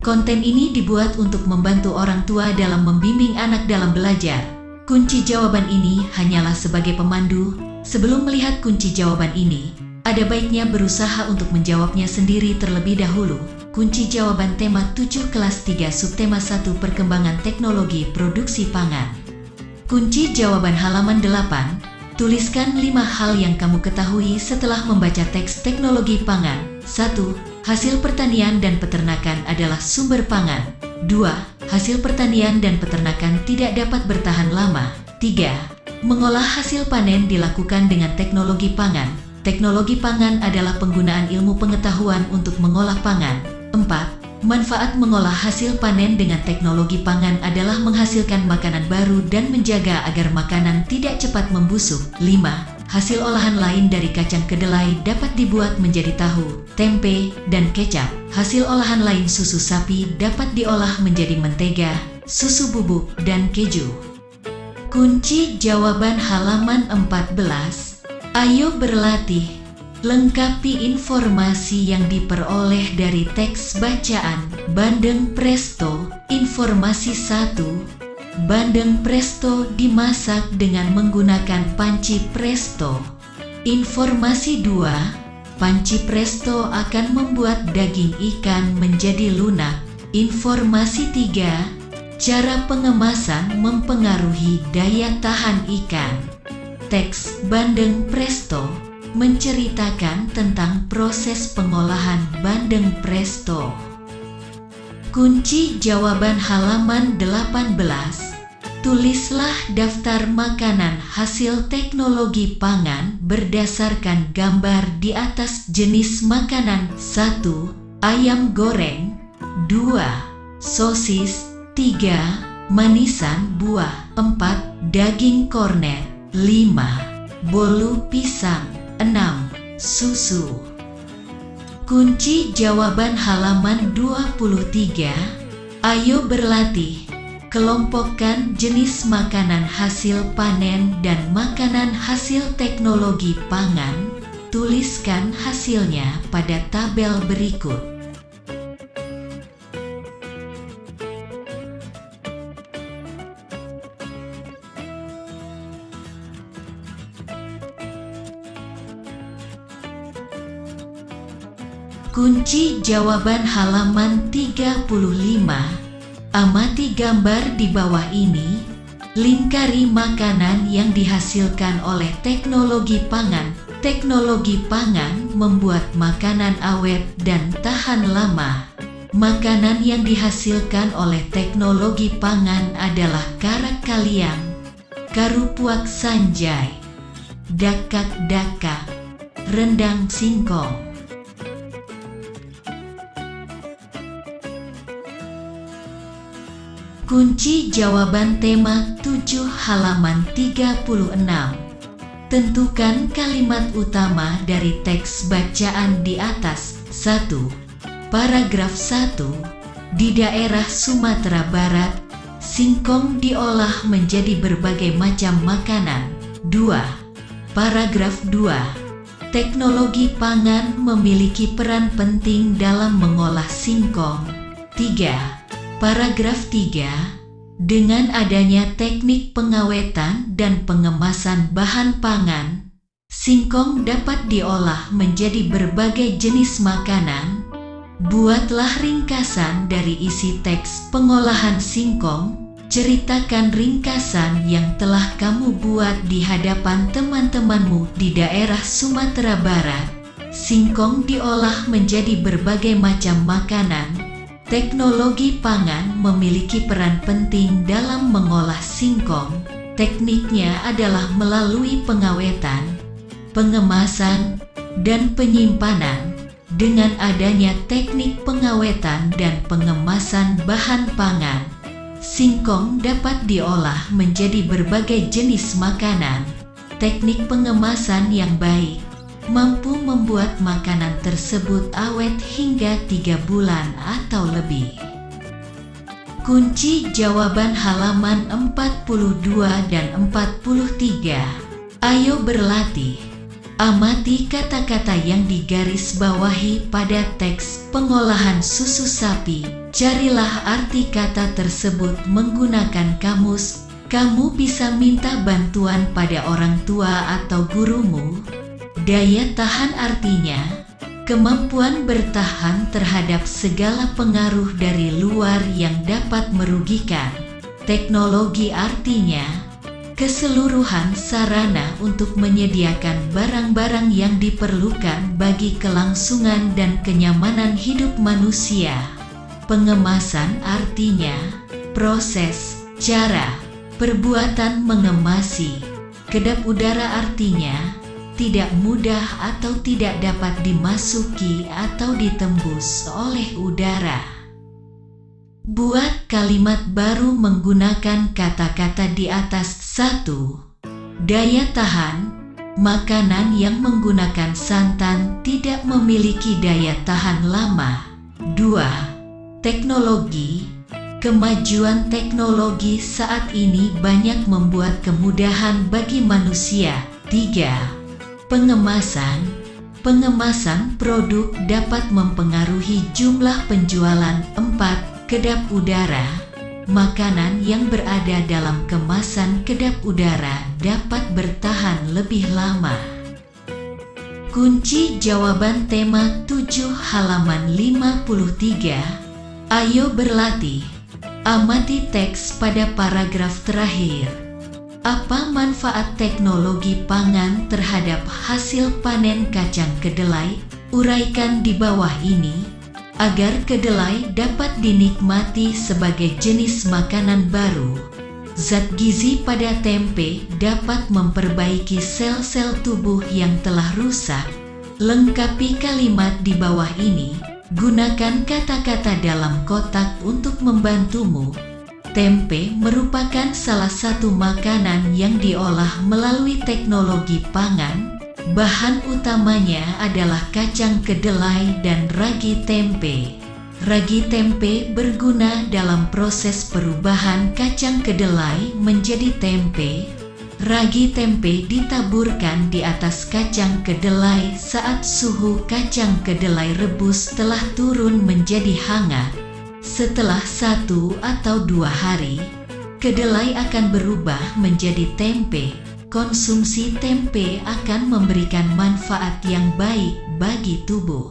Konten ini dibuat untuk membantu orang tua dalam membimbing anak dalam belajar. Kunci jawaban ini hanyalah sebagai pemandu. Sebelum melihat kunci jawaban ini, ada baiknya berusaha untuk menjawabnya sendiri terlebih dahulu. Kunci jawaban tema 7 kelas 3 subtema 1 perkembangan teknologi produksi pangan. Kunci jawaban halaman 8. Tuliskan 5 hal yang kamu ketahui setelah membaca teks teknologi pangan. 1. Hasil pertanian dan peternakan adalah sumber pangan. 2. Hasil pertanian dan peternakan tidak dapat bertahan lama. 3. Mengolah hasil panen dilakukan dengan teknologi pangan. Teknologi pangan adalah penggunaan ilmu pengetahuan untuk mengolah pangan. 4. Manfaat mengolah hasil panen dengan teknologi pangan adalah menghasilkan makanan baru dan menjaga agar makanan tidak cepat membusuk. 5. Hasil olahan lain dari kacang kedelai dapat dibuat menjadi tahu, tempe, dan kecap. Hasil olahan lain susu sapi dapat diolah menjadi mentega, susu bubuk, dan keju. Kunci jawaban halaman 14. Ayo berlatih. Lengkapi informasi yang diperoleh dari teks bacaan. Bandeng presto. Informasi 1. Bandeng presto dimasak dengan menggunakan panci presto. Informasi 2. Panci presto akan membuat daging ikan menjadi lunak. Informasi 3. Cara pengemasan mempengaruhi daya tahan ikan. Teks bandeng presto menceritakan tentang proses pengolahan bandeng presto. Kunci jawaban halaman 18. Tulislah daftar makanan hasil teknologi pangan berdasarkan gambar di atas. Jenis makanan: 1. Ayam goreng. 2. Sosis. 3. Manisan buah. 4. Daging kornet. 5. Bolu pisang. 6. Susu. Kunci jawaban halaman 23. Ayo berlatih. Kelompokkan jenis makanan hasil panen dan makanan hasil teknologi pangan. Tuliskan hasilnya pada tabel berikut. Kunci jawaban halaman 35. Amati gambar di bawah ini. Lingkari makanan yang dihasilkan oleh teknologi pangan. Teknologi pangan membuat makanan awet dan tahan lama. Makanan yang dihasilkan oleh teknologi pangan adalah karak kaliang, karupuak sanjai, dakak-dakak, rendang singkong. Kunci jawaban tema 7 halaman 36. Tentukan kalimat utama dari teks bacaan di atas. 1. Paragraf 1. Di daerah Sumatera Barat, singkong diolah menjadi berbagai macam makanan. 2. Paragraf 2. Teknologi pangan memiliki peran penting dalam mengolah singkong. 3. Paragraf 3. Dengan adanya teknik pengawetan dan pengemasan bahan pangan, singkong dapat diolah menjadi berbagai jenis makanan. Buatlah ringkasan dari isi teks pengolahan singkong. Ceritakan ringkasan yang telah kamu buat di hadapan teman-temanmu di daerah Sumatera Barat. Singkong diolah menjadi berbagai macam makanan. Teknologi pangan memiliki peran penting dalam mengolah singkong. Tekniknya adalah melalui pengawetan, pengemasan, dan penyimpanan. Dengan adanya teknik pengawetan dan pengemasan bahan pangan, singkong dapat diolah menjadi berbagai jenis makanan. Teknik pengemasan yang baik mampu membuat makanan tersebut awet hingga 3 bulan atau lebih. Kunci jawaban halaman 42 dan 43. Ayo berlatih. Amati kata-kata yang digaris bawahi pada teks pengolahan susu sapi. Carilah arti kata tersebut menggunakan kamus. Kamu bisa minta bantuan pada orang tua atau gurumu. Daya tahan artinya kemampuan bertahan terhadap segala pengaruh dari luar yang dapat merugikan. Teknologi artinya keseluruhan sarana untuk menyediakan barang-barang yang diperlukan bagi kelangsungan dan kenyamanan hidup manusia. Pengemasan artinya proses, cara, perbuatan mengemasi. Kedap udara artinya tidak mudah atau tidak dapat dimasuki atau ditembus oleh udara. Buat kalimat baru menggunakan kata-kata di atas. 1. Daya tahan. Makanan yang menggunakan santan tidak memiliki daya tahan lama. 2. Teknologi. Kemajuan teknologi saat ini banyak membuat kemudahan bagi manusia. 3. Pengemasan. Pengemasan produk dapat mempengaruhi jumlah penjualan. 4. Kedap udara. Makanan yang berada dalam kemasan kedap udara dapat bertahan lebih lama. Kunci jawaban tema 7 halaman 53. Ayo berlatih. Amati teks pada paragraf terakhir. Apa manfaat teknologi pangan terhadap hasil panen kacang kedelai? Uraikan di bawah ini agar kedelai dapat dinikmati sebagai jenis makanan baru. Zat gizi pada tempe dapat memperbaiki sel-sel tubuh yang telah rusak. Lengkapi kalimat di bawah ini. Gunakan kata-kata dalam kotak untuk membantumu. Tempe merupakan salah satu makanan yang diolah melalui teknologi pangan. Bahan utamanya adalah kacang kedelai dan ragi tempe. Ragi tempe berguna dalam proses perubahan kacang kedelai menjadi tempe. Ragi tempe ditaburkan di atas kacang kedelai saat suhu kacang kedelai rebus telah turun menjadi hangat. Setelah 1 atau 2 hari, kedelai akan berubah menjadi tempe. Konsumsi tempe akan memberikan manfaat yang baik bagi tubuh.